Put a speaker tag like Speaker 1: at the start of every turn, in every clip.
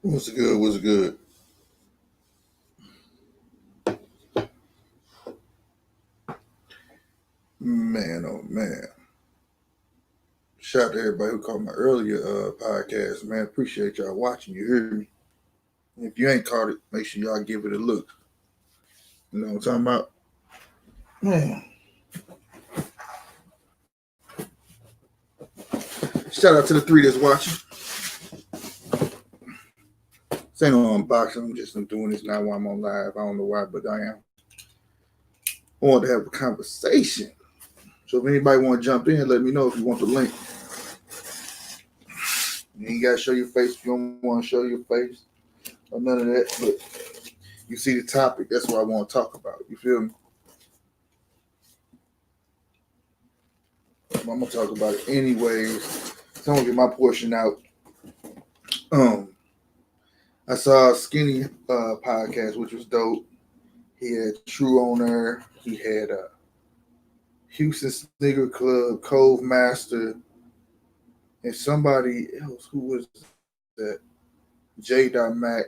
Speaker 1: What's good? What's good? Man, oh man. Shout out to everybody who caught my earlier podcast, man. Appreciate y'all watching. You hear me? If you ain't caught it, make sure y'all give it a look. You know what I'm talking about? Man. Shout out to the three that's watching. This ain't no unboxing. I'm doing this now while I'm on live. I don't know why, but I am. I want to have a conversation. So if anybody want to jump in, let me know if you want the link. You ain't got to show your face if you don't want to show your face or none of that. But you see the topic. That's what I want to talk about. You feel me? I'm gonna talk about it anyways. So I'm gonna get my portion out. I saw a Skinny podcast, which was dope. He had True on there. He had Houston Sneaker Club, Cove Master, and somebody else. Who was that? J. Mac.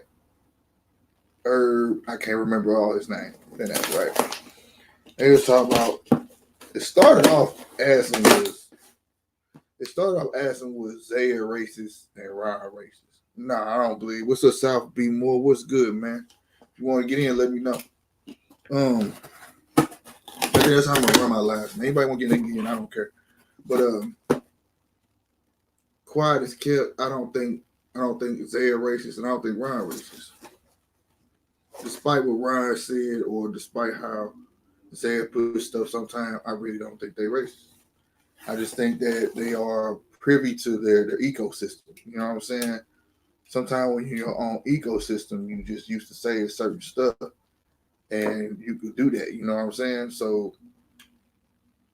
Speaker 1: Herb. I can't remember all his name. Then that's right. They was talking about. It started off asking was Zaya racist and Ron racist. Nah, I don't believe. What's up, South B Moore? What's good, man? If you want to get in, let me know. That's how I'm gonna run my lives. Anybody want to get in, I don't care. But quiet as kept. I don't think Zaya racist, and I don't think Ron racist. Despite what Ron said, or despite how Zaya put stuff, sometimes I really don't think they racist. I just think that they are privy to their ecosystem. You know what I'm saying? Sometimes when you're in your own ecosystem, you just used to say certain stuff, and you could do that. You know what I'm saying? So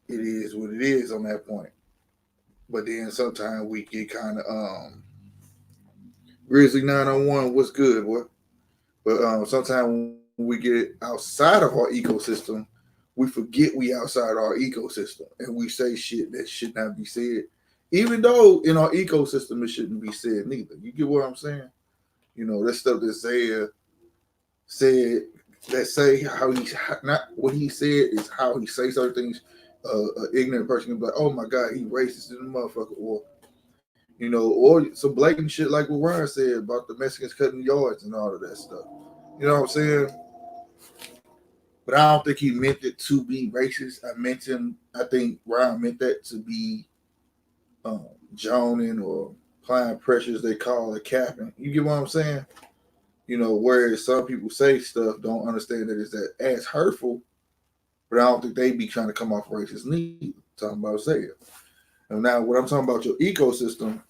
Speaker 1: it is what it is on that point. But then sometimes we get kind of Grizzly 901. What's good, boy? But sometimes when we get outside of our ecosystem, we forget we outside our ecosystem, and we say shit that should not be said. Even though in our ecosystem it shouldn't be said neither. You get what I'm saying? You know, that stuff that Zaya said, that say how he, not what he said, is how he say certain things. An ignorant person can be like, oh my God, he racist in the motherfucker. Or, you know, or some blatant shit like what Ryan said about the Mexicans cutting yards and all of that stuff. You know what I'm saying? But I don't think he meant it to be racist. I think Ryan meant that to be joning or applying pressures they call it capping. You get what I'm saying? You know, whereas some people say stuff, don't understand that it's that as hurtful, but I don't think they be trying to come off racist neither. Talking about saying. And now, what I'm talking about, your ecosystem,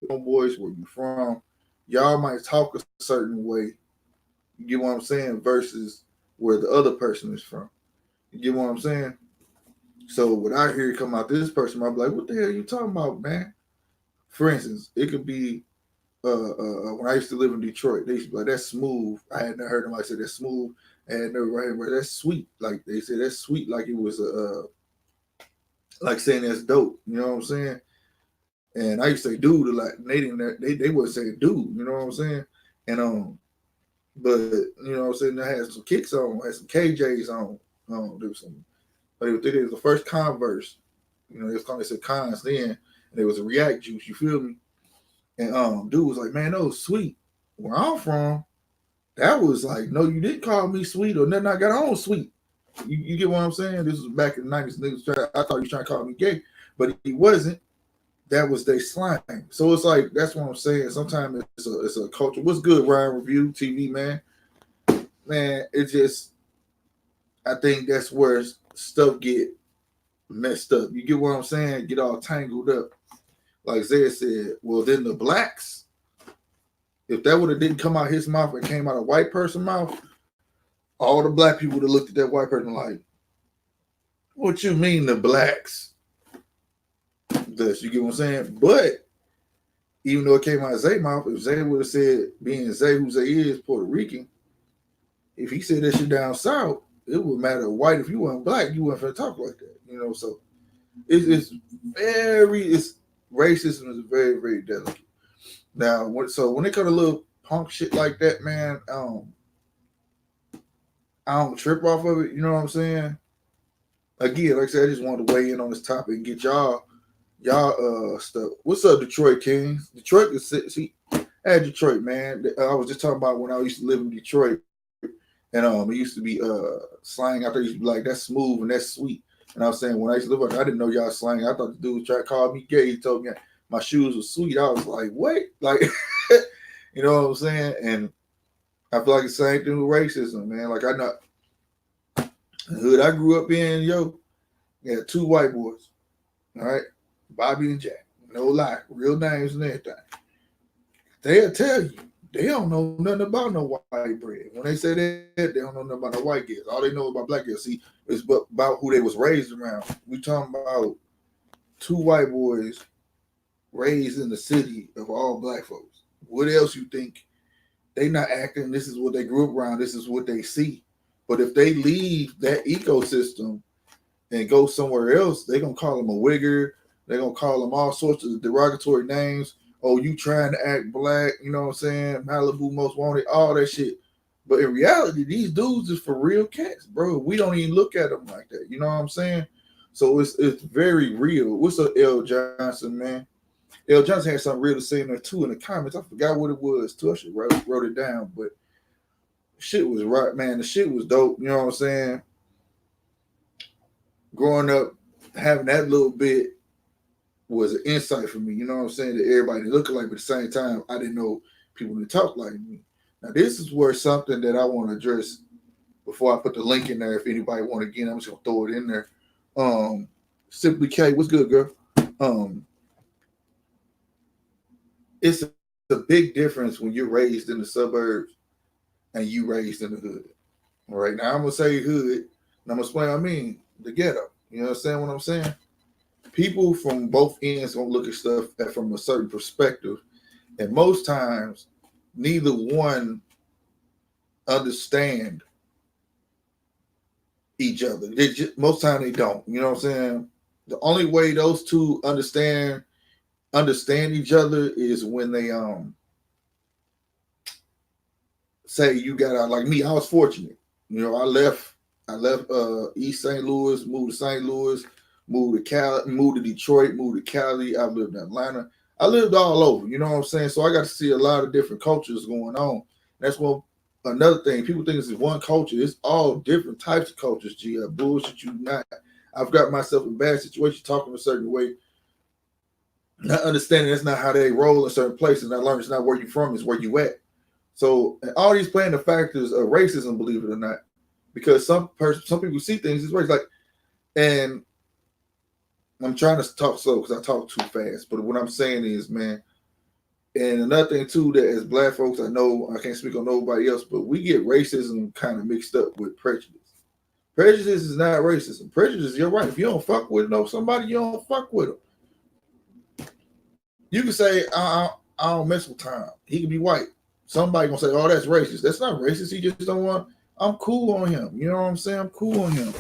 Speaker 1: boys, where you from, y'all might talk a certain way. You get what I'm saying? Versus where the other person is from. You get what I'm saying? So when I hear it come out this person, I'll be like, what the hell are you talking about, man? For instance, it could be when I used to live in Detroit, they used to be like, that's smooth. I had never heard nobody say that's smooth. I had never heard that's sweet. Like they said that's sweet, like it was like saying that's dope. You know what I'm saying? And I used to say dude a lot. They didn't they would say dude, you know what I'm saying? And but you know what I'm saying, I had some kicks on, had some KJs on. There was some, but it was the first Converse. You know, they said cons then, and it was a React juice, you feel me? And dude was like, man, that was sweet. Where I'm from, that was like, no, you didn't call me sweet or nothing I got on sweet. You get what I'm saying? This was back in the 90s. I thought he was trying to call me gay, but he wasn't. That was their slang. So it's like, that's what I'm saying. Sometimes it's a culture. What's good, Ryan Review TV, man? Man, it just, I think that's where stuff get messed up. You get what I'm saying? Get all tangled up. Like Zay said, well, then the blacks, if that would have didn't come out his mouth and came out a white person's mouth, all the black people would have looked at that white person like, what you mean the blacks? Thus, you get what I'm saying? But even though it came out of Zay's mouth, if Zay would have said, being Zay who Zay is, Puerto Rican, if he said that shit down south, it would matter white. If you weren't black, you weren't finna talk like that. You know, so it's racism is very, very delicate. Now, so when it comes to little punk shit like that, man, I don't trip off of it. You know what I'm saying? Again, like I said, I just wanted to weigh in on this topic and get y'all stuff. What's up, Detroit Kings? Detroit is see, Detroit, man. I was just talking about when I used to live in Detroit, and it used to be slang out there used to be like that's smooth and that's sweet. And I was saying when I used to live out there, I didn't know y'all slang. I thought the dude was trying to call me gay. He told me my shoes were sweet. I was like, what? Like, you know what I'm saying? And I feel like the same thing with racism, man. Like I know the hood I grew up in, had two white boys. All right, Bobby and Jack. No lie, real names and everything. They'll tell you they don't know nothing about no white bread. When they say that, they don't know nothing about no white girls. All they know about black girls, see, is about who they was raised around. We talking about two white boys raised in the city of all black folks. What else you think? They not acting. This is what they grew up around. This is what they see. But if they leave that ecosystem and go somewhere else, they're going to call them a wigger. They're going to call them all sorts of derogatory names. Oh, you trying to act black, you know what I'm saying? Malibu most wanted, all that shit. But in reality, these dudes is for real cats, bro. We don't even look at them like that. You know what I'm saying? So it's very real. What's up, L. Johnson, man? L. Johnson had something real to say in there, too, in the comments. I forgot what it was, too. I should wrote it down, but shit was right, man. The shit was dope. You know what I'm saying? Growing up, having that little bit was an insight for me. You know what I'm saying? That everybody look alike, but at the same time, I didn't know people that talk like me. Now, this is where something that I want to address before I put the link in there. If anybody want to get, I'm just gonna throw it in there. Simply K, what's good, girl? It's a big difference when you're raised in the suburbs and you raised in the hood. All right, now I'm gonna say hood, and I'm gonna explain what I mean the ghetto. You understand what I'm saying? People from both ends gonna look at stuff from a certain perspective, and most times neither one understand each other. Most time they don't. You know what I'm saying? The only way those two understand each other is when they say you got out. Like me, I was fortunate. You know, I left East St. Louis, moved to St. Louis, moved to Cali, moved to Detroit, moved to Cali. I lived in Atlanta. I lived all over. You know what I'm saying? So I got to see a lot of different cultures going on. That's one another thing. People think this is one culture. It's all different types of cultures. Gee, I bullshit you not. I've got myself in a bad situation talking a certain way, not understanding that's not how they roll in certain places. And I learned it's not where you from, it's where you at. So all these playing the factors of racism, believe it or not, because some people see things as race. Like, and I'm trying to talk slow because I talk too fast. But what I'm saying is, man, and another thing too, that as black folks, I know I can't speak on nobody else, but we get racism kind of mixed up with prejudice. Prejudice is not racism. Prejudice, you're right. If you don't fuck with somebody, you don't fuck with them. You can say, I don't mess with Tom. He can be white. Somebody gonna say, oh, that's racist. That's not racist. He just don't want. I'm cool on him. You know what I'm saying? I'm cool on him.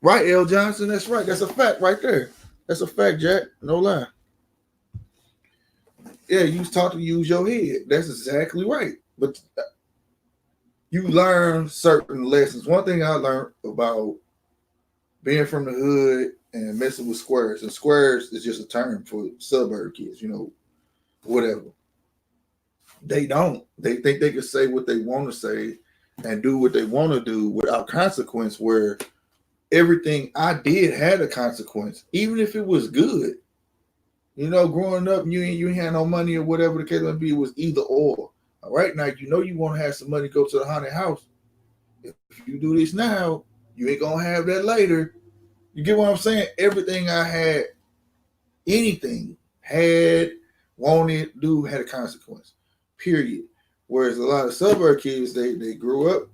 Speaker 1: Right, L. Johnson. That's right. That's a fact right there. That's a fact, Jack. No lie. Yeah, you taught to use your head. That's exactly right. But you learn certain lessons. One thing I learned about being from the hood and messing with squares, and squares is just a term for suburb kids, you know, whatever. They don't. They think they can say what they want to say and do what they want to do without consequence, where everything I did had a consequence, even if it was good. You know, growing up, you ain't had no money or whatever the case may be, it was either or. All right, now you know you want to have some money to go to the haunted house. If you do this now, you ain't gonna have that later. You get what I'm saying? Everything I had, anything had, wanted, do had a consequence. Period. Whereas a lot of suburb kids, they grew up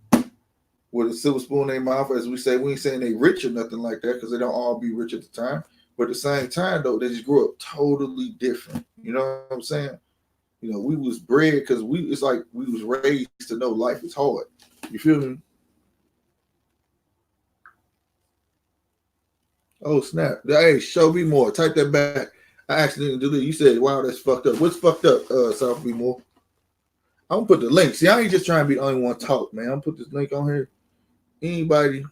Speaker 1: with a silver spoon in their mouth, as we say. We ain't saying they rich or nothing like that, because they don't all be rich at the time. But at the same time, though, they just grew up totally different. You know what I'm saying? You know, we was bred because it's like we was raised to know life is hard. You feel me? Oh snap! Hey, show me more. Type that back. I accidentally deleted. You said, "Wow, that's fucked up." What's fucked up? South B more. I'm gonna put the link. See, I ain't just trying to be the only one talk, man. I'm gonna put this link on here. Anybody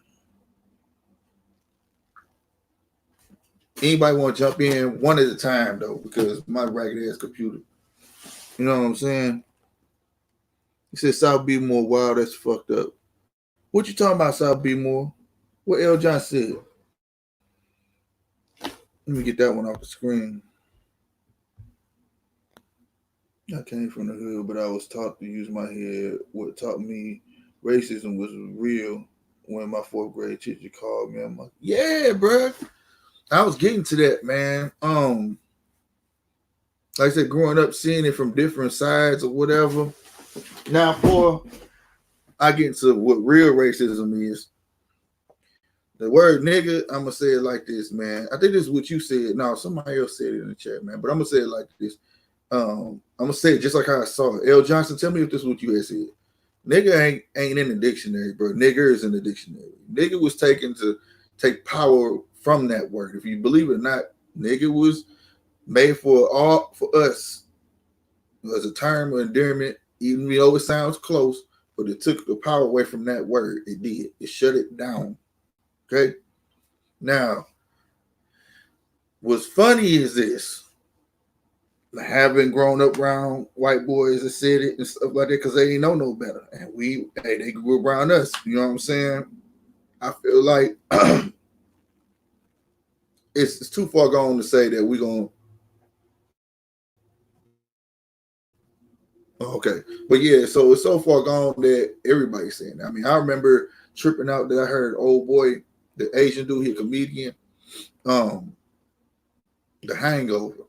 Speaker 1: want to jump in one at a time though, because my ragged ass computer. You know what I'm saying? He said South B more. Wow, that's fucked up. What you talking about, South B more? What L. John said? Let me get that one off the screen. I came from the hood, but I was taught to use my head. What taught me racism was real when my fourth grade teacher called me. I'm like, yeah, bro. I was getting to that, man. Like I said, growing up, seeing it from different sides or whatever. Now, before I get into what real racism is, the word nigga, I'm gonna say it like this, man. I think this is what you said. No, somebody else said it in the chat, man. But I'm gonna say it like this. I'm gonna say it just like how I saw it. L. Johnson, tell me if this is what you had said. Nigga ain't in the dictionary, bro. Nigger is in the dictionary. Nigga was taken to take power from that word. If you believe it or not, nigga was made for us as a term of endearment, even though it sounds close, but it took the power away from that word. It did. It shut it down. Okay. Now, what's funny is this. Having grown up around white boys that said it and stuff like that, because they ain't know no better. And they grew around us. You know what I'm saying? I feel like it's too far gone to say that we're going to. Okay. But yeah, so it's so far gone that everybody's saying that. I mean, I remember tripping out that I heard old boy, the Asian dude, he a comedian, The Hangover.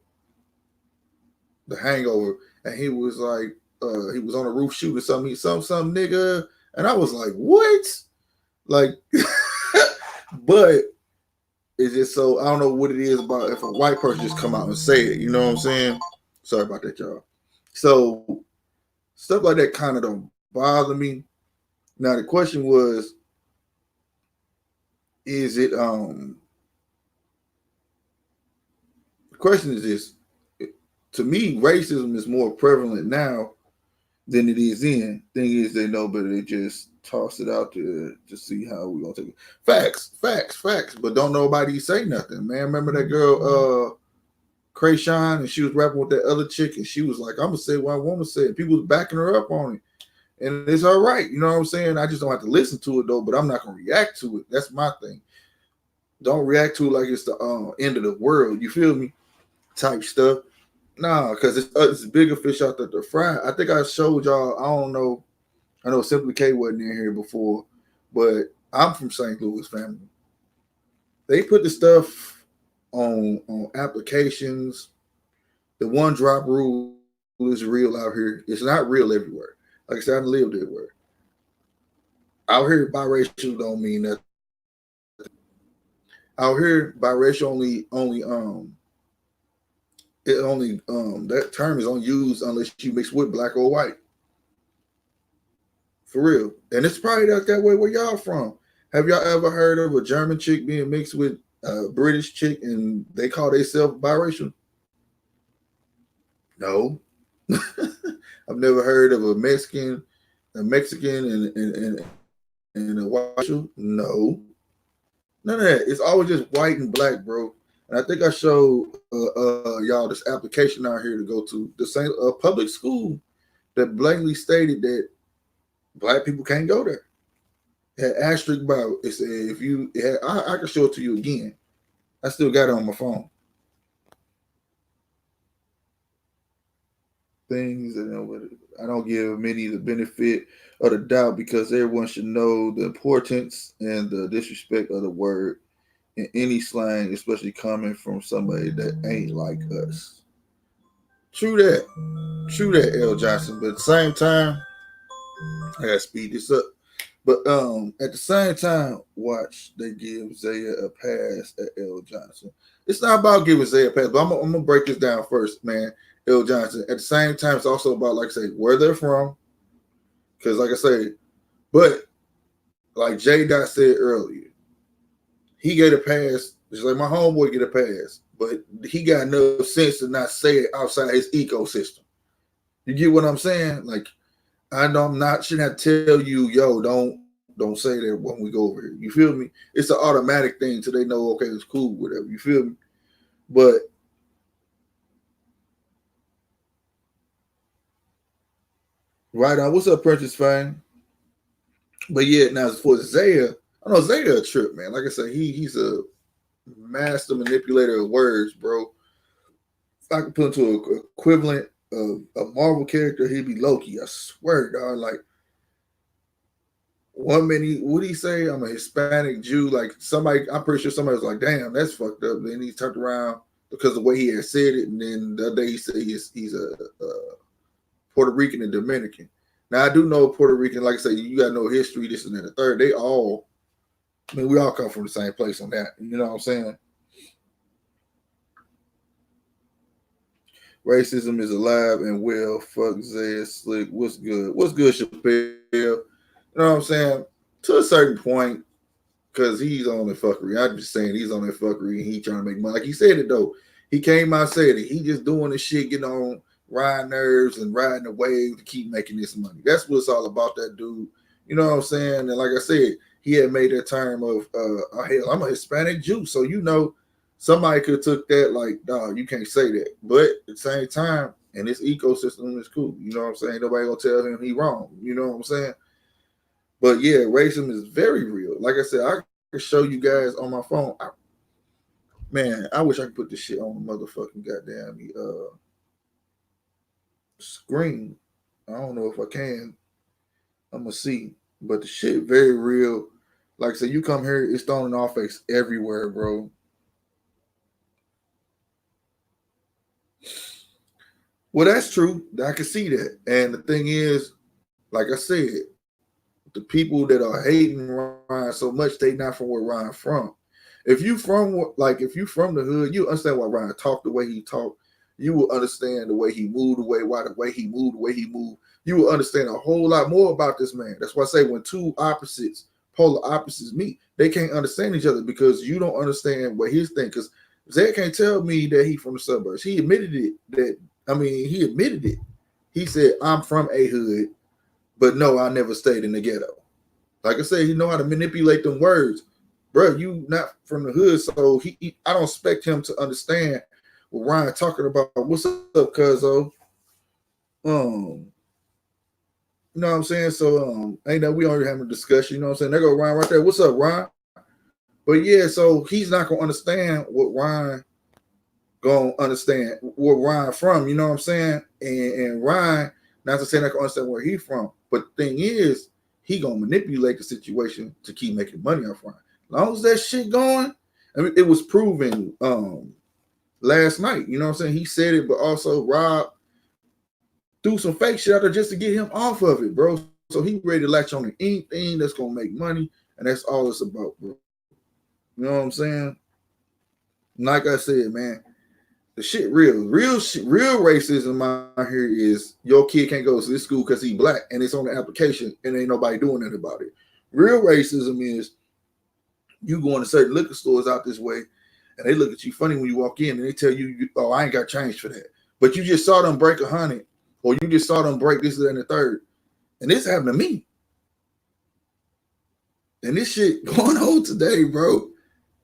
Speaker 1: The Hangover. And he was like, he was on a roof shooting something, some nigga. And I was like, what? Like, but it's just so I don't know what it is about if a white person just come out and say it. You know what I'm saying? Sorry about that, y'all. So stuff like that kind of don't bother me. Now the question was, is it the question is this: to me, racism is more prevalent now than it is then. Thing is, they know, but they just toss it out to see how we're gonna take it. Facts. But don't nobody say nothing, man. Remember that girl, Krayshawn, and she was rapping with that other chick, and she was like, "I'm gonna say what I want to say." And people was backing her up on it, and it's all right. You know what I'm saying? I just don't have to listen to it though. But I'm not gonna react to it. That's my thing. Don't react to it like it's the end of the world. You feel me? Type stuff. Nah, because it's bigger fish out there to fry. I think I showed y'all. I don't know. I know Simply K wasn't in here before, but I'm from St. Louis, family. They put the stuff on applications. The one drop rule is real out here. It's not real everywhere. Like I said, I lived everywhere. Out here, biracial don't mean nothing. Out here, biracial only it only that term is only used unless you mix with black or white. For real. And it's probably not that way where y'all from. Have y'all ever heard of a German chick being mixed with a British chick and they call themselves biracial? No. I've never heard of a Mexican and a white. No. None of that. It's always just white and black, bro. And I think I showed y'all this application out here to go to the same public school that blatantly stated that black people can't go there. It had asterisk about it. Said if you had, I can show it to you again. I still got it on my phone. Things that I don't give many the benefit of the doubt because everyone should know the importance and the disrespect of the word in any slang, especially coming from somebody that ain't like us. True that, L. Johnson. But at the same time, I gotta speed this up. But at the same time, watch they give Zaya a pass at L. Johnson. It's not about giving Zaya a pass, but I'm gonna break this down first, man. L. Johnson. At the same time, it's also about, like I say, where they're from. Because, like I say, but like J. Dot said earlier, he gave a pass Just like my homeboy get a pass, but he got enough sense to not say it outside his ecosystem. You get what I'm saying? Like I know I'm not shouldn't have to tell you, yo, don't say that when we go over here. You feel me? It's an automatic thing till they know, okay, it's cool, whatever. You feel me? But right on, what's up, Princess Fang? But yeah, now as for Zaya, I know Zaya a trip, man. Like I said, he's a master manipulator of words, bro. If I could put into an equivalent of a Marvel character, he'd be Loki. I swear, dog. Like one minute, what did he say? I'm a Hispanic Jew. Like somebody, I'm pretty sure somebody was like, "Damn, that's fucked up." Then he turned around because of the way he had said it, and then the other day he said he's a Puerto Rican and Dominican. Now I do know Puerto Rican. Like I say, you got no history, this and that, the third. They all, I mean, we all come from the same place on that. You know what I'm saying? Racism is alive and well. Fuck Zay Slick. What's good? What's good, Chappelle? You know what I'm saying? To a certain point, because he's on the fuckery. I'm just saying he's on that fuckery and he trying to make money. Like he said it though. He came out said it. He just doing the shit, getting on riding nerves and riding the wave to keep making this money. That's what it's all about, that dude. You know what I'm saying? And like I said, he had made that term of hell, I'm a Hispanic Jew. So you know somebody could have took that like, dog, you can't say that. But at the same time, in this ecosystem is cool. You know what I'm saying? Nobody gonna tell him he wrong. You know what I'm saying? But yeah, racism is very real. Like I said, I can show you guys on my phone. Man, I wish I could put this shit on the motherfucking goddamn screen. I don't know if I can. I'm gonna see. But the shit very real. Like I said, you come here, it's thrown in our face everywhere, bro. Well, that's true. I can see that. And the thing is, like I said, the people that are hating Ryan so much, they not from where Ryan from. If you from the hood, you understand why Ryan talked the way he talked. You will understand the way he moved, the way he moved. You will understand a whole lot more about this man. That's why I say when two polar opposites meet, they can't understand each other because you don't understand what his thing. Because Zay can't tell me that he from the suburbs. He admitted it. He admitted it. He said, "I'm from a hood, but no, I never stayed in the ghetto." Like I said, he know how to manipulate them words. Bro, you not from the hood, so I don't expect him to understand what Ryan talking about. What's up, cuzzo? You know what I'm saying? So ain't that we already having a discussion, you know what I'm saying? There go Ryan right there. What's up, Ryan? But yeah, so he's not gonna understand what Ryan gonna understand where Ryan from, you know what I'm saying? And Ryan, not to say I can understand where he from, but the thing is, he gonna manipulate the situation to keep making money off Ryan. As long as that shit going, I mean, it was proven last night, you know what I'm saying? He said it, but also Rob threw some fake shit out there just to get him off of it, bro. So he ready to latch on to anything that's gonna make money, and that's all it's about, bro. You know what I'm saying? Like I said, man, the shit real racism out here is your kid can't go to this school because he black and it's on the application and ain't nobody doing anything about it. Real racism is you going to certain liquor stores out this way and they look at you funny when you walk in and they tell you, oh, I ain't got change for that. But you just saw them break 100 or you just saw them break this, that, and the third. And this happened to me. And this shit going on today, bro.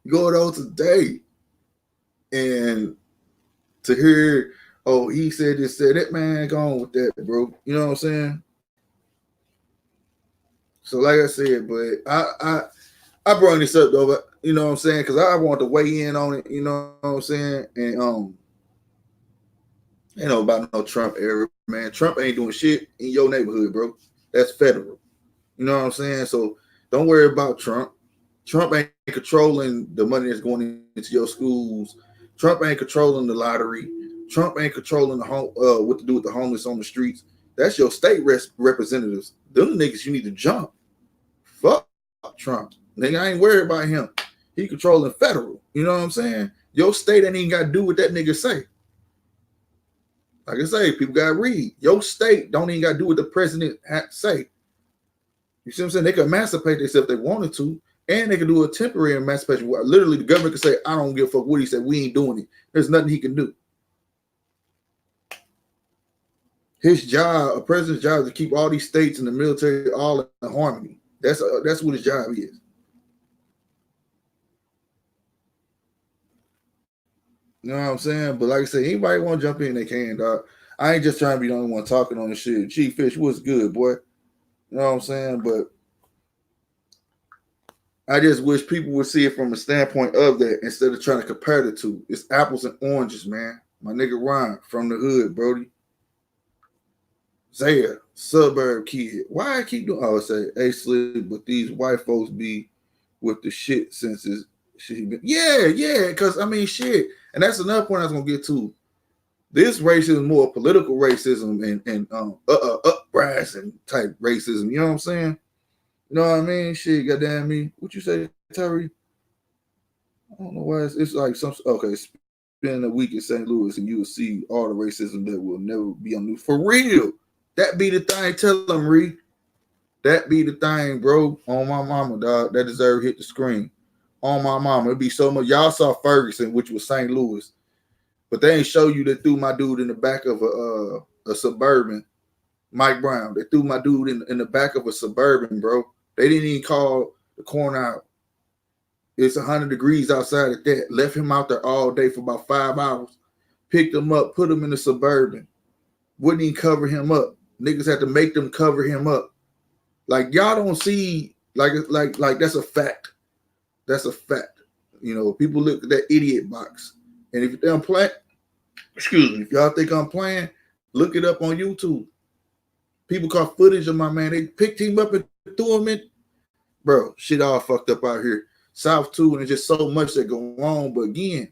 Speaker 1: Going on today. And to hear, oh, he said this, said that, man, go on with that, bro. You know what I'm saying? So, like I said, but I brought this up though, but you know what I'm saying, because I want to weigh in on it. You know what I'm saying? And you know about no Trump era, man. Trump ain't doing shit in your neighborhood, bro. That's federal. You know what I'm saying? So don't worry about Trump. Trump ain't controlling the money that's going into your schools. Trump ain't controlling the lottery. Trump ain't controlling the what to do with the homeless on the streets. That's your state representatives. Them niggas you need to jump. Fuck Trump. Nigga, I ain't worried about him. He controlling federal. You know what I'm saying? Your state ain't even got to do what that nigga say. Like I say, people got to read. Your state don't even got to do what the president had to say. You see what I'm saying? They could emancipate themselves if they wanted to. And they can do a temporary emancipation. Literally, the government can say, I don't give a fuck what he said. We ain't doing it. There's nothing he can do. His job, a president's job, is to keep all these states and the military all in harmony. That's what his job is. You know what I'm saying? But like I said, anybody want to jump in, they can, dog. I ain't just trying to be the only one talking on this shit. Chief Fish, what's good, boy? You know what I'm saying? But I just wish people would see it from a standpoint of that instead of trying to compare the two. It's apples and oranges, man. My nigga Ryan from the hood, Brody. Zaya, suburb kid. Why I keep doing? Oh, say, hey, Slick, but these white folks be with the shit since it's shit. Yeah, because I mean, shit. And that's another point I was gonna get to. This racism is more political racism and uprising type racism. You know what I'm saying? You know what I mean? Shit, goddamn me. What you say, Terry? I don't know why it's like some. Okay, spend a week in St. Louis and you will see all the racism that will never be on news. For real. That be the thing. Tell them, Ree. That be the thing, bro. On my mama, dog. That deserve hit the screen. On my mama. It'd be so much. Y'all saw Ferguson, which was St. Louis. But they ain't show you they threw my dude in the back of a Suburban. Mike Brown. They threw my dude in the back of a Suburban, bro. They didn't even call the corner out. It's 100 degrees outside of that. Left him out there all day for about 5 hours. Picked him up, put him in the Suburban. Wouldn't even cover him up. Niggas had to make them cover him up. Like y'all don't see like that's a fact. That's a fact. You know, people look at that idiot box. And if they're playing, excuse me, if y'all think I'm playing, look it up on YouTube. People caught footage of my man. They picked him up and threw him in. Bro, shit all fucked up out here. South too, and there's just so much that go on. But again,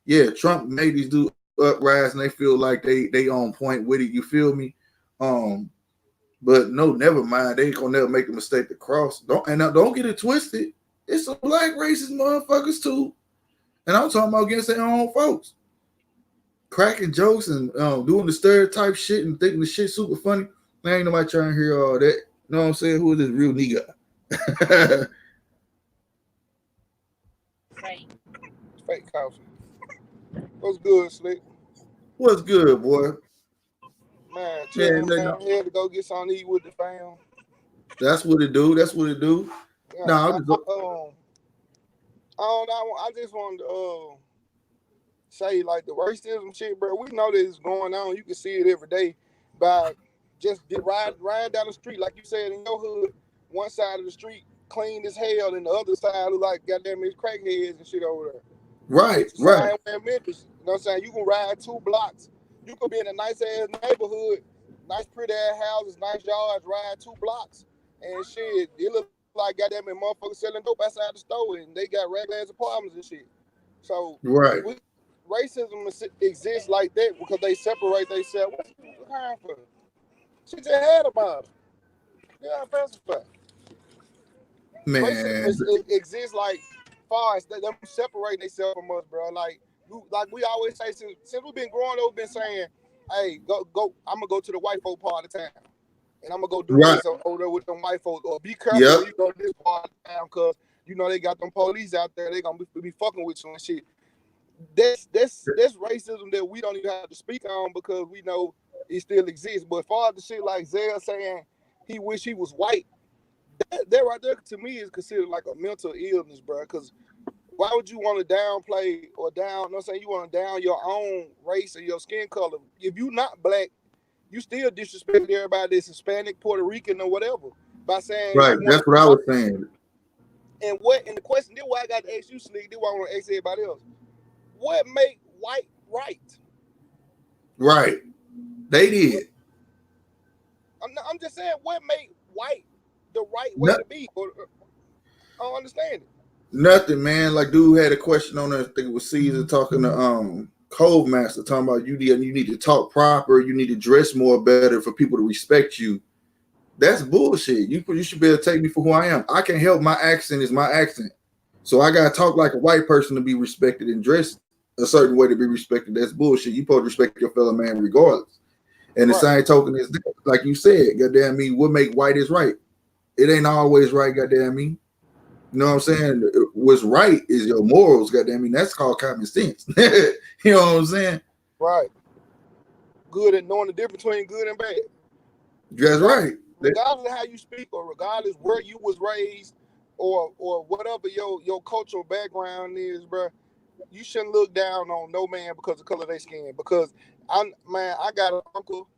Speaker 1: yeah, Trump made these dudes uprise and they feel like they on point with it. You feel me? But no, never mind. They ain't gonna never make the mistake to cross. Don't get it twisted. It's some black racist motherfuckers too. And I'm talking about against their own folks. Cracking jokes and doing the stereotype shit and thinking the shit super funny. There ain't nobody trying to hear all that. You know what I'm saying? Who is this real nigga?
Speaker 2: Fake coffee. What's good, Slick?
Speaker 1: What's good, boy?
Speaker 2: Man, chilling, man. Here to go get something to eat with the fam.
Speaker 1: That's what it do. That's what it do.
Speaker 2: Yeah,
Speaker 1: no,
Speaker 2: I don't know. I just wanted to say like the racism shit, bro. We know that it's going on. You can see it every day by just riding down the street, like you said in your hood. One side of the street clean as hell, and the other side look like goddamn it's crackheads and shit over there.
Speaker 1: Right.
Speaker 2: You know what I'm saying? You can ride 2 blocks. You could be in a nice ass neighborhood, nice pretty ass houses, nice yards, ride 2 blocks, and shit, it look like goddamn it motherfuckers selling dope outside the store, and they got regular ass apartments and shit. So racism exists like that because they separate themselves. What you crying for? She just had about it. Yeah, specify.
Speaker 1: Man,
Speaker 2: racism exists like far as them separate themselves from us, bro. Like we always say, since we've been growing up, we've been saying, "Hey, go! I'm gonna go to the white folk part of town, and I'm gonna go do this over there with them white folks, or be careful when you go to this part of town, because you know they got them police out there. They gonna be fucking with you and shit." That's racism that we don't even have to speak on because we know it still exists. But far as the shit like Zell saying he wish he was white, that right there to me is considered like a mental illness, bro. Because why would you want to downplay or down? You know what I'm saying? You want to down your own race or your skin color. If you not black, you still disrespect everybody that's Hispanic, Puerto Rican, or whatever by saying
Speaker 1: right. That's what I was saying.
Speaker 2: And the question? This why I got to ask you, Slick. This why I want to ask everybody else. What make white right?
Speaker 1: Right. They did.
Speaker 2: I'm just saying, what make white the right way to be? I don't understand it.
Speaker 1: Nothing, man. Like dude had a question on there. I think it was Caesar talking to Cove Master, talking about you need to talk proper, you need to dress more better for people to respect you. That's bullshit. You should be able to take me for who I am. I can help. My accent is my accent. So I gotta talk like a white person to be respected and dress a certain way to be respected. That's bullshit. You supposed to respect your fellow man regardless. And the same token is that, like you said, goddamn me, what make white is right. It ain't always right, goddamn me. You You know what I'm saying? What's right is your morals, goddamn. I mean, that's called common sense. You know what I'm saying?
Speaker 2: Right. Good at knowing the difference between good and bad.
Speaker 1: That's right.
Speaker 2: Regardless of how you speak, or regardless where you was raised, or whatever your cultural background is, bro, you shouldn't look down on no man because of the color of their skin. Because I got an uncle,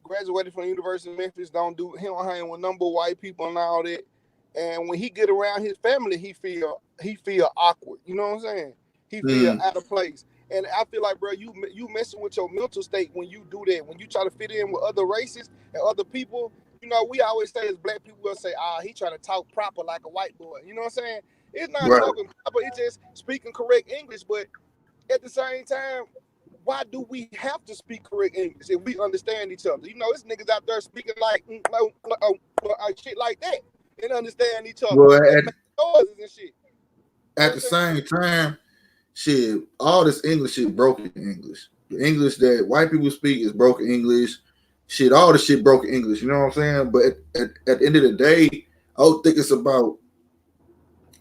Speaker 2: graduated from the University of Memphis. He don't hang with number white people and all that. And when he get around his family, he feel awkward. You know what I'm saying? He feel out of place. And I feel like, bro, you messing with your mental state when you do that. When you try to fit in with other races and other people, you know, we always say as black people, we'll say, he trying to talk proper like a white boy. You know what I'm saying? It's not talking proper. It's just speaking correct English. But at the same time, why do we have to speak correct English if we understand each other? You know, it's niggas out there speaking like shit like that and understand each other.
Speaker 1: Well,
Speaker 2: noises and shit.
Speaker 1: At the same time, shit, all this English shit broken English. The English that white people speak is broken English. Shit, all the shit broken English. You know what I'm saying? But at the end of the day, I don't think it's about.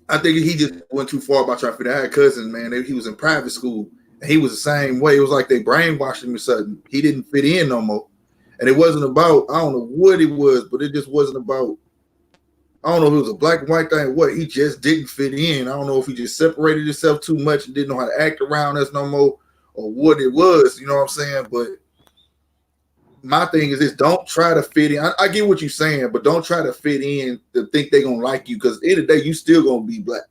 Speaker 1: I think he just went too far about trying to fit. I had cousins, man. He was in private school, and he was the same way. It was like they brainwashed him or something. He didn't fit in no more. And it wasn't about, I don't know what it was, but it just wasn't about, I don't know if it was a black and white thing or what. He just didn't fit in. I don't know if he just separated himself too much and didn't know how to act around us no more or what it was. You know what I'm saying? But my thing is this: don't try to fit in. I get what you're saying, but don't try to fit in to think they're gonna like you, because at the end of the day, you still gonna be black.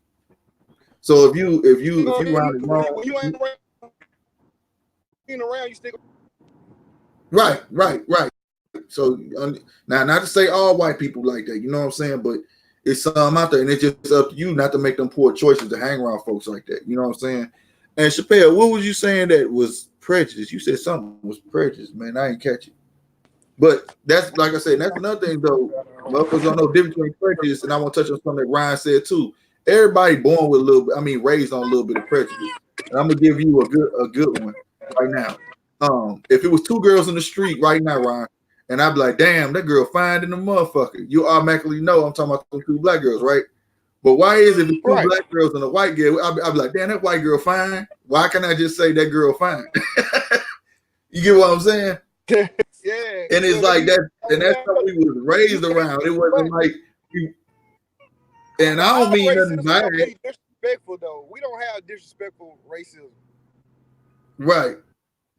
Speaker 1: So if you around it wrong,
Speaker 2: when you ain't around, you still
Speaker 1: right. So now, not to say all white people like that, you know what I'm saying, but it's some out there, and it's just up to you not to make them poor choices to hang around folks like that. You know what I'm saying? And Chappelle, what was you saying that was prejudice? You said something was prejudice, man. I ain't catch it. But that's, like I said, that's another thing though. Motherfuckers don't know the difference between prejudice, and I want to touch on something that Ryan said too. Everybody born with a little bit, raised on a little bit of prejudice. And I'm gonna give you a good one right now. If it was two girls in the street right now, Ryan, and I'd be like, damn, that girl fine in the motherfucker, you automatically know I'm talking about two black girls, right? But why is it if it's two black girls and a white girl, I'd be like, damn, that white girl fine? Why can't I just say that girl fine? You get what I'm saying?
Speaker 2: Yeah.
Speaker 1: And it's like that, and that's how we was raised around. It wasn't like and I don't mean nothing bad.
Speaker 2: Disrespectful though. We don't have disrespectful racism.
Speaker 1: Right.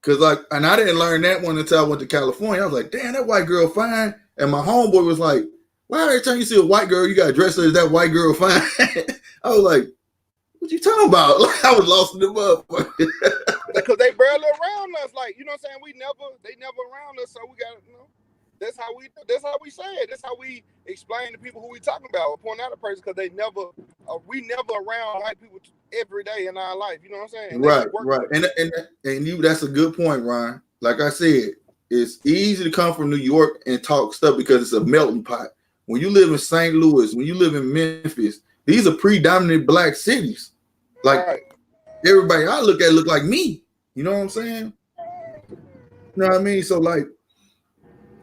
Speaker 1: Cause and I didn't learn that one until I went to California. I was like, damn, that white girl fine. And my homeboy was like, why every time you see a white girl, you gotta dress her as that white girl fine? I was like, what you talking about? Like, I was lost in the motherfucker.
Speaker 2: Because they barely around us, like, you know what I'm saying? They never around us, so we got, you know, that's how we say it. That's how we explain to people who we talking about, or point out a person, because we never around white people every day in our life. You know what I'm saying?
Speaker 1: Right. And that's a good point, Ryan. Like I said, it's easy to come from New York and talk stuff because it's a melting pot. When you live in St. Louis, when you live in Memphis, these are predominantly black cities. Like everybody I look like me. You know what I'm saying? You know what I mean? So like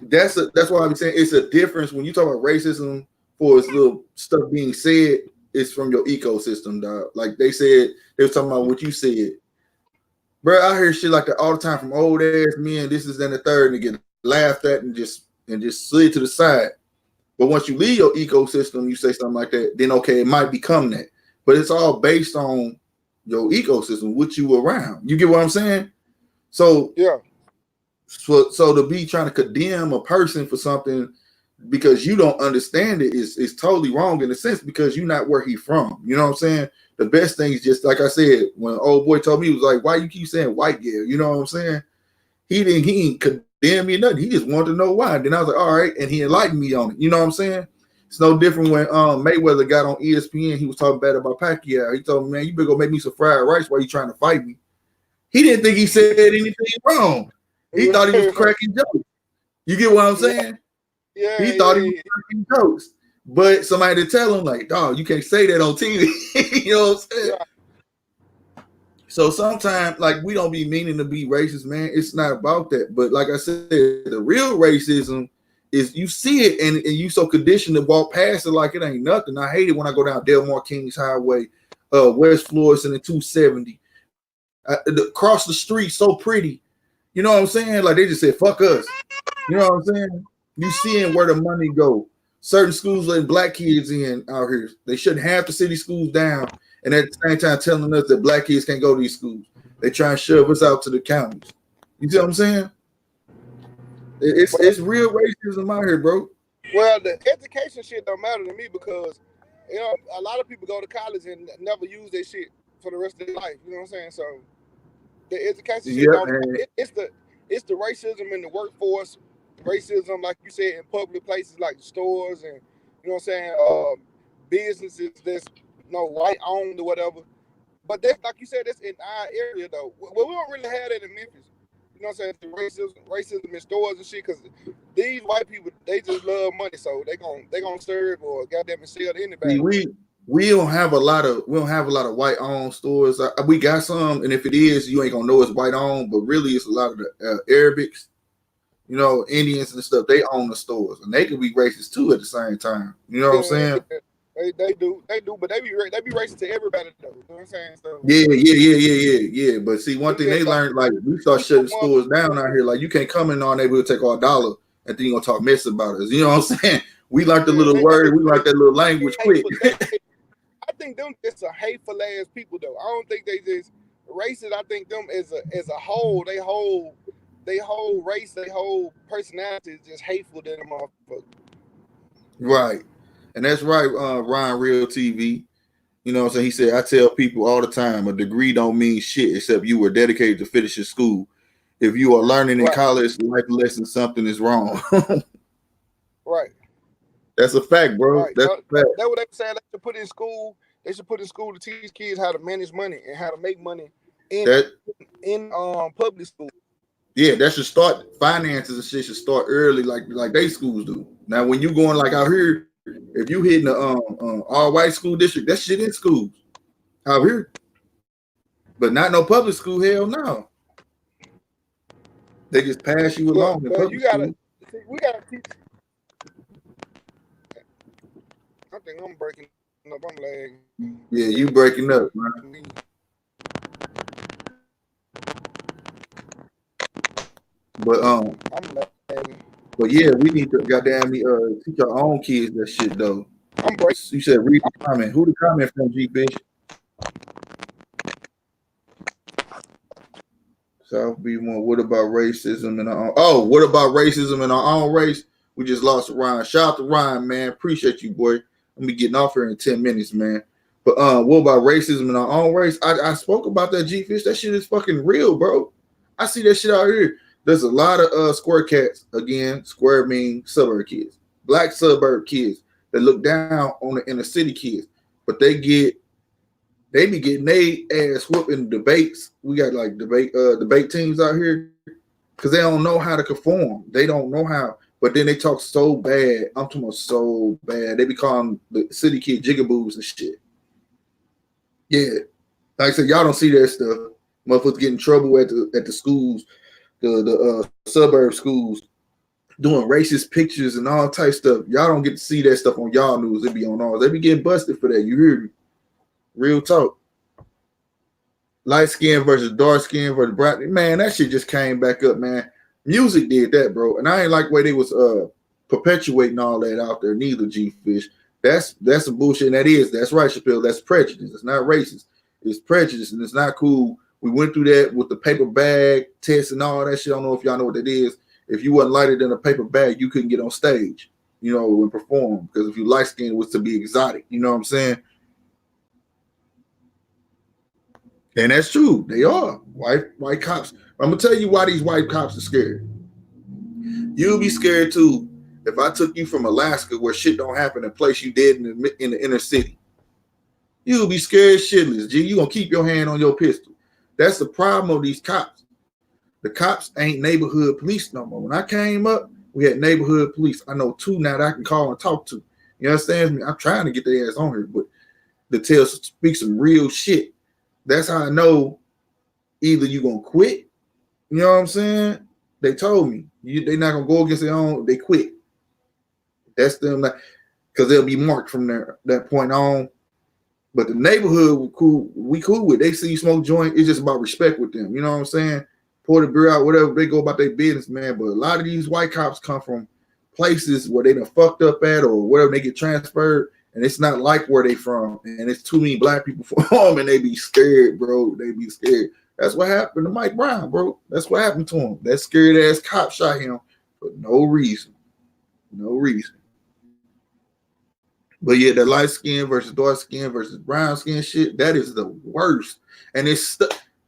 Speaker 1: that's why I'm saying it's a difference when you talk about racism for its little stuff being said. It's from your ecosystem, dog. Like they said, they were talking about what you said, bro. I hear shit like that all the time from old ass men. This is and the third, and get laughed at and just slid to the side. But once you leave your ecosystem, you say something like that, then okay, it might become that. But it's all based on your ecosystem, what you around. You get what I'm saying? So
Speaker 2: yeah.
Speaker 1: So to be trying to condemn a person for something because you don't understand it is totally wrong in a sense, because you're not where he from. You know what I'm saying? The best thing is just like I said, when old boy told me, he was like, why you keep saying white girl? You know what I'm saying? He ain't condemn me or nothing. He just wanted to know why. And then I was like, all right, and he enlightened me on it. You know what I'm saying? It's no different when Mayweather got on ESPN. He was talking bad about Pacquiao. He told me, man, you better go make me some fried rice while you trying to fight me. He didn't think he said anything wrong. He thought he was cracking jokes. You get what I'm saying?
Speaker 2: Yeah.
Speaker 1: He thought he was cracking jokes. But somebody to tell him, like, dog, you can't say that on TV. You know what I'm saying? Yeah. So sometimes, like, we don't be meaning to be racist, man. It's not about that. But like I said, the real racism is you see it and you so conditioned to walk past it like it ain't nothing. I hate it when I go down Delmar Kings Highway, West Florissant and 270. Across the street, so pretty. You know what I'm saying? Like they just said, fuck us. You know what I'm saying? You seeing where the money go. Certain schools letting black kids in out here. They shutting half the city schools down, and at the same time telling us that black kids can't go to these schools. They try and shove us out to the counties. You see what I'm saying? It's real racism out here, bro.
Speaker 2: Well, the education shit don't matter to me because a lot of people go to college and never use their shit for the rest of their life. You know what I'm saying? So the education shit don't matter. It's the racism in the workforce, racism, like you said, in public places like stores and you know what I'm saying, businesses that's white owned or whatever. But that's like you said, that's in our area though. Well, we don't really have that in Memphis. You know what I'm saying? Racism in stores and shit, because these white people, they just love money, so they gonna serve or goddamn sell to anybody.
Speaker 1: We don't have a lot of white owned stores. We got some, and if it is, you ain't gonna know it's white owned. But really, it's a lot of the Arabics, Indians and stuff. They own the stores, and they can be racist too at the same time. You know what I'm saying?
Speaker 2: They do, but they be racist to everybody though. You know what I'm saying? So,
Speaker 1: yeah. But see, one thing they learned, like we start shutting stores down out here. Like you can't come in on there, we'll take our $1, and then you gonna talk mess about us. You know what I'm saying? We learned the little word, we learned that little language quick.
Speaker 2: I think them just a hateful ass people though. I don't think they just racist. I think them as a whole, they whole race, they whole personality is just hateful to them motherfuckers.
Speaker 1: Right. And that's right, Ryan Real TV. You know what I'm saying? He said, I tell people all the time, a degree don't mean shit except you were dedicated to finishing school. If you are learning in college life lesson, something is wrong.
Speaker 2: Right.
Speaker 1: That's a fact, bro.
Speaker 2: Right.
Speaker 1: That's a fact.
Speaker 2: That's what they saying. They should put in school. They should put in school to teach kids how to manage money and how to make money in public school.
Speaker 1: Yeah, that should start. Finances and shit should start early, like they schools do. Now, when you going like out here, if you hitting the all white school district, that shit in schools out here, but not no public school. Hell no. They just pass you along.
Speaker 2: But we gotta teach. I think I'm breaking up. I'm lagging.
Speaker 1: Yeah, you breaking up, man. But
Speaker 2: I'm lagging.
Speaker 1: But yeah, we need to goddamn teach our own kids that shit though.
Speaker 2: I'm breaking.
Speaker 1: You said read the comment. Who the comment from, G Fish? South B1. What about racism in our own? What about racism in our own race? We just lost Ryan. Shout out to Ryan, man. Appreciate you, boy. I'm be getting off here in 10 minutes, man. But what about racism in our own race? I spoke about that, G Fish. That shit is fucking real, bro. I see that shit out here. There's a lot of square cats. Again, square mean suburb kids, black suburb kids that look down on the inner city kids, but they be getting their ass whooped in debates. We got like debate teams out here because they don't know how to conform. They don't know how, but then they talk so bad. I'm talking about so bad. They be calling the city kid jigaboos and shit. Yeah, like I said, y'all don't see that stuff. Motherfuckers get in trouble at the schools. The suburb schools doing racist pictures and all type stuff. Y'all don't get to see that stuff on y'all news. It be on ours. They be getting busted for that. You hear me? Real talk. Light skin versus dark skin versus bright. Man, that shit just came back up, man. Music did that, bro. And I ain't like the way they was perpetuating all that out there neither, G Fish. That's some bullshit. And that's right, Chappelle. That's prejudice. It's not racist. It's prejudice, and it's not cool. We went through that with the paper bag test and all that shit. I don't know if y'all know what that is. If you wasn't lighter than a paper bag, you couldn't get on stage, and perform. Because if you light skinned, it was to be exotic. You know what I'm saying? And that's true. They are white cops. I'm gonna tell you why these white cops are scared. You'll be scared too if I took you from Alaska, where shit don't happen, and place you dead in the inner city. You'll be scared shitless. G, you gonna keep your hand on your pistol. That's the problem of these cops. The cops ain't neighborhood police no more. When I came up, we had neighborhood police. I know 2 now that I can call and talk to. You understand me? I'm trying to get their ass on here, but to speak some real shit. That's how I know either you gonna quit. You know what I'm saying? They told me they not gonna go against their own. They quit. That's them, because they'll be marked from that point on. But the neighborhood, we cool with. They see you smoke joint. It's just about respect with them. You know what I'm saying? Pour the beer out, whatever. They go about their business, man. But a lot of these white cops come from places where they done fucked up at or whatever. They get transferred, and it's not like where they from. And it's too many black people from home, and they be scared, bro. They be scared. That's what happened to Mike Brown, bro. That's what happened to him. That scared ass cop shot him for no reason. No reason. But yeah, the light skin versus dark skin versus brown skin shit, that is the worst. And it's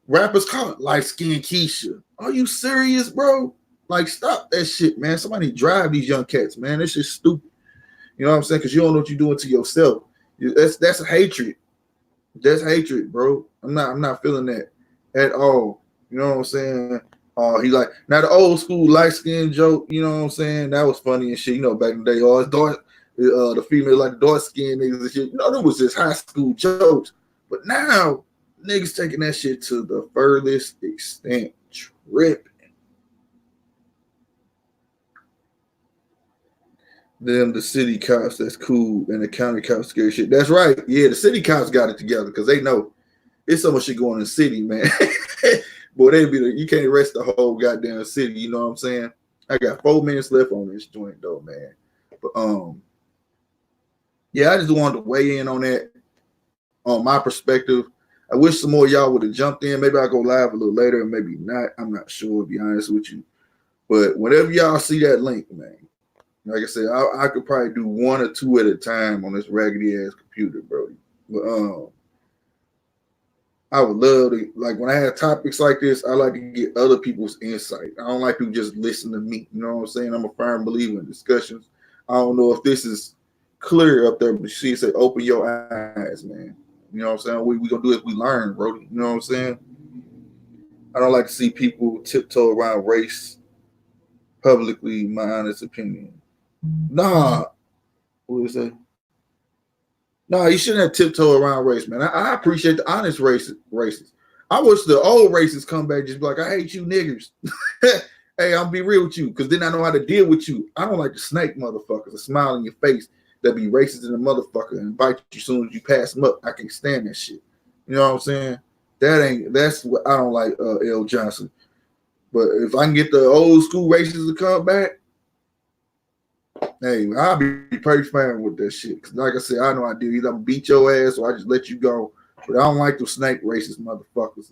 Speaker 1: rappers call it light skin Keisha. Are you serious, bro? Like, stop that shit, man. Somebody drive these young cats, man. That's just stupid. You know what I'm saying? Because you don't know what you're doing to yourself. That's hatred. That's hatred, bro. I'm not feeling that at all. You know what I'm saying? He like, now the old school light skin joke, you know what I'm saying? That was funny and shit. You know, back in the day, it's dark. The female like the dark skin niggas and shit. You know, that was just high school jokes. But now, niggas taking that shit to the furthest extent. Tripping. Them, the city cops, that's cool, and the county cops scary shit. That's right. Yeah, the city cops got it together because they know it's so much shit going in the city, man. Boy, you can't arrest the whole goddamn city. You know what I'm saying? I got 4 minutes left on this joint though, man. But yeah, I just wanted to weigh in on that, on my perspective. I wish some more of y'all would have jumped in. Maybe I'll go live a little later, maybe not. I'm not sure, to be honest with you. But whenever y'all see that link, man, like I said, I could probably do 1 or 2 at a time on this raggedy ass computer, bro. But I would love to, like, when I have topics like this, I like to get other people's insight. I don't like people just listen to me. You know what I'm saying? I'm a firm believer in discussions. I don't know if this is clear up there, but she said, open your eyes, man. You know what I'm saying? What we gonna do is we learn, bro. You know what I'm saying? I don't like to see people tiptoe around race publicly, my honest opinion. Nah. What is that? Nah, you shouldn't have tiptoe around race, man. I appreciate the honest racists. I wish the old racists come back just be like, I hate you niggers. Hey, I'll be real with you, because then I know how to deal with you. I don't like the snake motherfuckers, a smile in your face that be racist in the motherfucker and bite you as soon as you pass them up. I can't stand that shit. You know what I'm saying? That's what I don't like, L. Johnson. But if I can get the old school racists to come back, hey, I'll be pretty fine with that shit. Cause like I said, I know I do. Either I'm beat your ass or I just let you go. But I don't like those snake racist motherfuckers.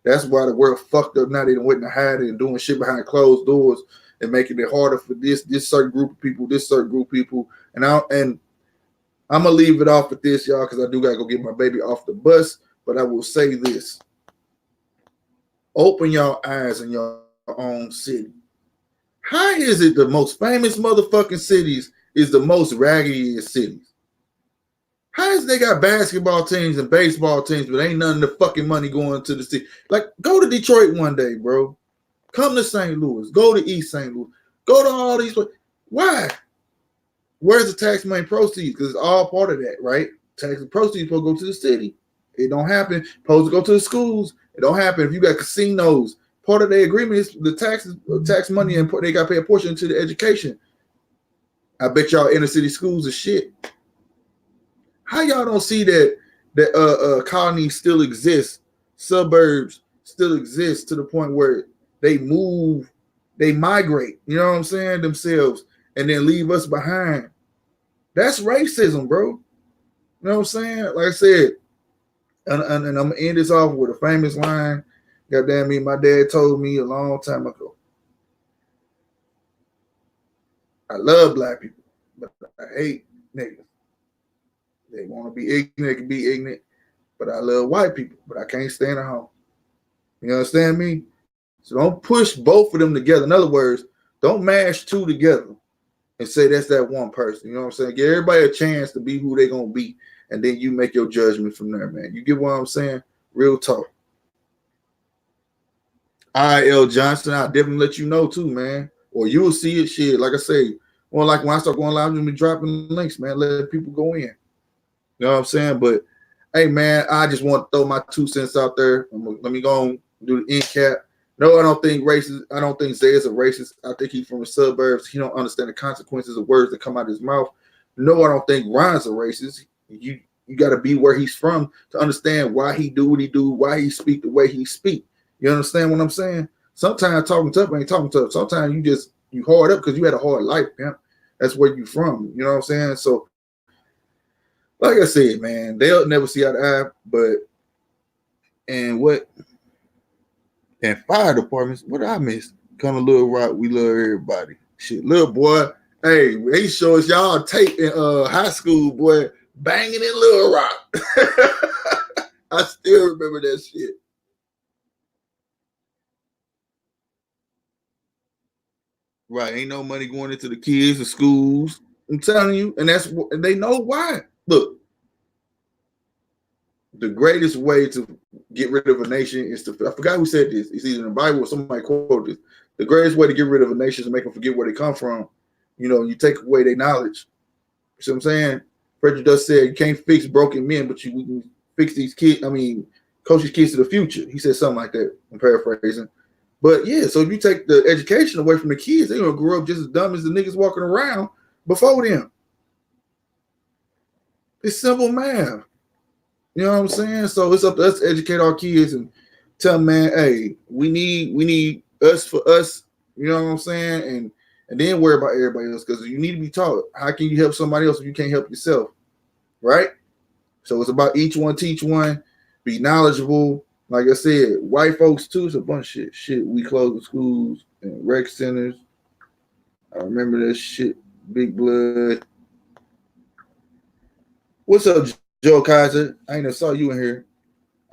Speaker 1: That's why the world fucked up now. They done went to hide and doing shit behind closed doors and making it harder for this certain group of people, this certain group of people. And I'm gonna leave it off with this, y'all, because I do gotta go get my baby off the bus. But I will say this: open your eyes in your own city. How is it the most famous motherfucking cities is the most raggediest cities? How is they got basketball teams and baseball teams, but ain't none of the fucking money going to the city? Like, go to Detroit one day, bro. Come to St. Louis. Go to East St. Louis. Go to all these places. Why? Where's the tax money proceeds? Because it's all part of that, right? Tax proceeds supposed to go to the city. It don't happen. Supposed to go to the schools. It don't happen. If you got casinos, part of their agreement is the tax money, and they got to pay a portion to the education. I bet y'all inner city schools are shit. How y'all don't see that colonies still exist, suburbs still exist to the point where they move, they migrate, you know what I'm saying, themselves, and then leave us behind? That's racism, bro. You know what I'm saying? Like I said, and I'm gonna end this off with a famous line. Goddamn me, my dad told me a long time ago. I love black people, but I hate niggas. They want to be ignorant, they can be ignorant, but I love white people, but I can't stand at home. You understand me? So don't push both of them together. In other words, don't mash two together and say that's that one person. You know what I'm saying? Give everybody a chance to be who they're going to be, and then you make your judgment from there, man. You get what I'm saying? Real talk. All right, L. Johnson, I'll definitely let you know too, man. Or you'll see it, shit. Like I say, or like when I start going live, I'm going to be dropping links, man. Let people go in. You know what I'm saying? But, hey, man, I just want to throw my 2 cents out there. Let me go and do the end cap. No, I don't think racist. I don't think Zay is a racist. I think he's from the suburbs. He don't understand the consequences of words that come out of his mouth. No, I don't think Ron's a racist. You got to be where he's from to understand why he do what he do, why he speak the way he speak. You understand what I'm saying? Sometimes talking tough ain't talking tough. Sometimes you hard up because you had a hard life, man. That's where you from. You know what I'm saying? So, like I said, man, they'll never see eye to eye. But and what? And fire departments, what I miss? Kind of Little Rock, we love everybody. Shit, little boy, hey, they show us y'all tape in high school, boy, banging in Little Rock. I still remember that shit. Right, ain't no money going into the kids and schools. I'm telling you, and they know why. Look, the greatest way to get rid of a nation is to, I forgot who said this. It's either in the Bible or somebody quoted this. The greatest way to get rid of a nation is to make them forget where they come from. You know, you take away their knowledge. You see what I'm saying? Frederick Douglass said, you can't fix broken men, but you can fix these kids. I mean, coach these kids to the future. He said something like that. I'm paraphrasing. But yeah, so if you take the education away from the kids, they're going to grow up just as dumb as the niggas walking around before them. It's simple math. You know what I'm saying? So it's up to us to educate our kids and tell them, man, hey, we need us for us. You know what I'm saying? And then worry about everybody else, because you need to be taught. How can you help somebody else if you can't help yourself? Right? So it's about each one teach one, be knowledgeable. Like I said, white folks too, it's a bunch of shit. We close the schools and rec centers. I remember that shit. Big blood. What's up, Joe Kaiser? I ain't never saw you in here.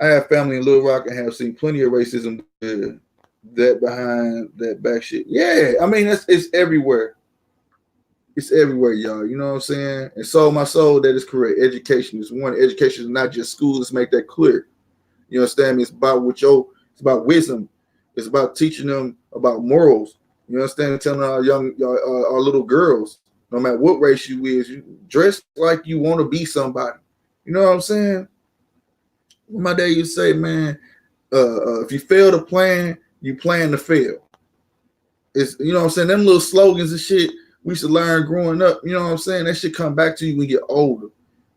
Speaker 1: I have family in Little Rock and have seen plenty of racism. That behind that back shit. Yeah, I mean it's everywhere. It's everywhere, y'all. You know what I'm saying? And so my soul, that is correct. Education is one. Education is not just school. Let's make that clear. You understand me? It's about it's about wisdom. It's about teaching them about morals. You understand? Telling our little girls, no matter what race you is, you dress like you want to be somebody. You know what I'm saying? My dad used to say, man, if you fail to plan, you plan to fail. It's, you know what I'm saying? Them little slogans and shit we used to learn growing up. You know what I'm saying? That shit come back to you when you get older.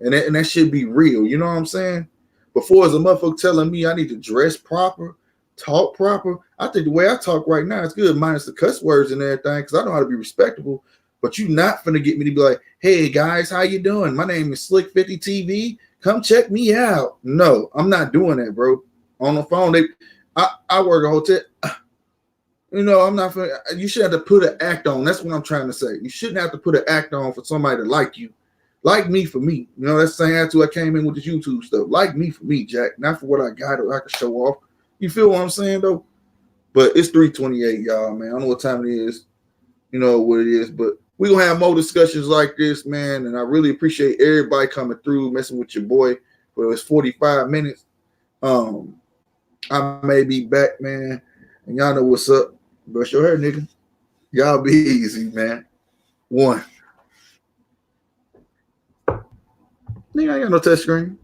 Speaker 1: And that should be real. You know what I'm saying? Before, as a motherfucker telling me I need to dress proper, talk proper, I think the way I talk right now is good, minus the cuss words and everything, because I know how to be respectable. But you not finna get me to be like, hey guys, how you doing? My name is SLK50TV. Come check me out. No, I'm not doing that, bro. On the phone, I work a hotel. You know, I'm not. You should have to put an act on. That's what I'm trying to say. You shouldn't have to put an act on for somebody to like you. Like me for me. You know, that's the same attitude I came in with this YouTube stuff. Like me for me, Jack. Not for what I got or I can show off. You feel what I'm saying, though? But it's 3:28, y'all, man. I don't know what time it is. You know what it is. But we're going to have more discussions like this, man. And I really appreciate everybody coming through, messing with your boy for his 45 minutes. I may be back, man. And y'all know what's up. Brush your hair, nigga. Y'all be easy, man. One. Nigga, I ain't got no touch screen.